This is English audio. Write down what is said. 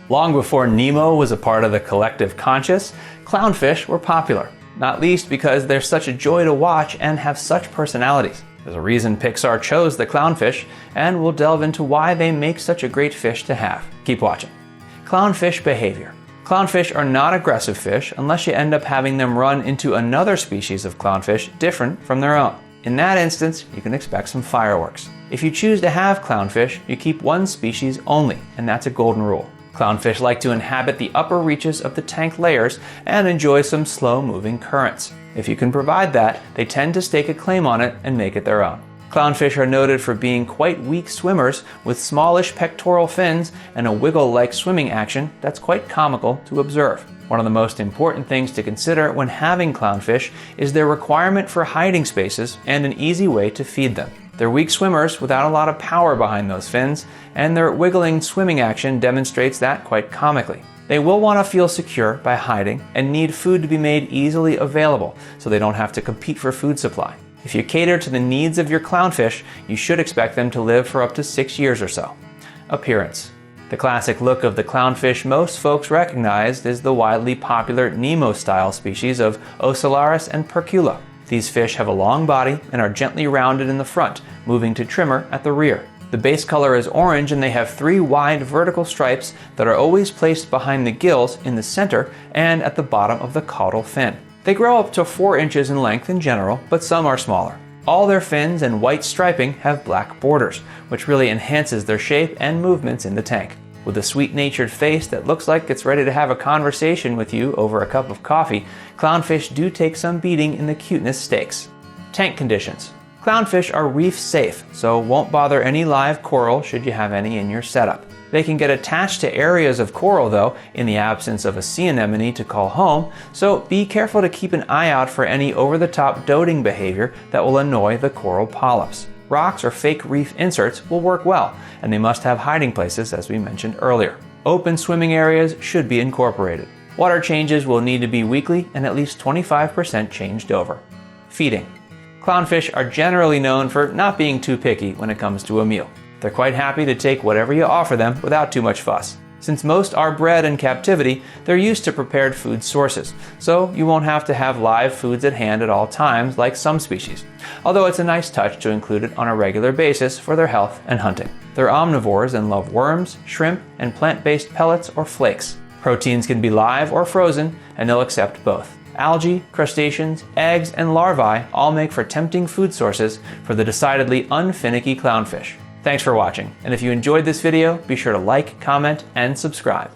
Long before Nemo was a part of the collective conscious, clownfish were popular, not least because they're such a joy to watch and have such personalities. There's a reason Pixar chose the clownfish, and we'll delve into why they make such a great fish to have. Keep watching. Clownfish behavior. Clownfish are not aggressive fish unless you end up having them run into another species of clownfish different from their own. In that instance, you can expect some fireworks. If you choose to have clownfish, you keep one species only, and that's a golden rule. Clownfish like to inhabit the upper reaches of the tank layers and enjoy some slow-moving currents. If you can provide that, they tend to stake a claim on it and make it their own. Clownfish are noted for being quite weak swimmers with smallish pectoral fins and a wiggle-like swimming action that's quite comical to observe. One of the most important things to consider when having clownfish is their requirement for hiding spaces and an easy way to feed them. They're weak swimmers without a lot of power behind those fins, and their wiggling swimming action demonstrates that quite comically. They will want to feel secure by hiding and need food to be made easily available so they don't have to compete for food supply. If you cater to the needs of your clownfish, you should expect them to live for up to 6 years or so. Appearance. The classic look of the clownfish most folks recognized is the widely popular Nemo-style species of Ocellaris and Percula. These fish have a long body and are gently rounded in the front, moving to trimmer at the rear. The base color is orange and they have 3 wide vertical stripes that are always placed behind the gills in the center and at the bottom of the caudal fin. They grow up to 4 inches in length in general, but some are smaller. All their fins and white striping have black borders, which really enhances their shape and movements in the tank. With a sweet-natured face that looks like it's ready to have a conversation with you over a cup of coffee, clownfish do take some beating in the cuteness stakes. Tank conditions. Clownfish are reef safe, so won't bother any live coral should you have any in your setup. They can get attached to areas of coral though, in the absence of a sea anemone to call home, so be careful to keep an eye out for any over-the-top doting behavior that will annoy the coral polyps. Rocks or fake reef inserts will work well, and they must have hiding places as we mentioned earlier. Open swimming areas should be incorporated. Water changes will need to be weekly and at least 25% changed over. Feeding. Clownfish are generally known for not being too picky when it comes to a meal. They're quite happy to take whatever you offer them without too much fuss. Since most are bred in captivity, they're used to prepared food sources, so you won't have to have live foods at hand at all times like some species, although it's a nice touch to include it on a regular basis for their health and hunting. They're omnivores and love worms, shrimp, and plant-based pellets or flakes. Proteins can be live or frozen, and they'll accept both. Algae, crustaceans, eggs, and larvae all make for tempting food sources for the decidedly unfinicky clownfish. Thanks for watching, and if you enjoyed this video, be sure to like, comment, and subscribe.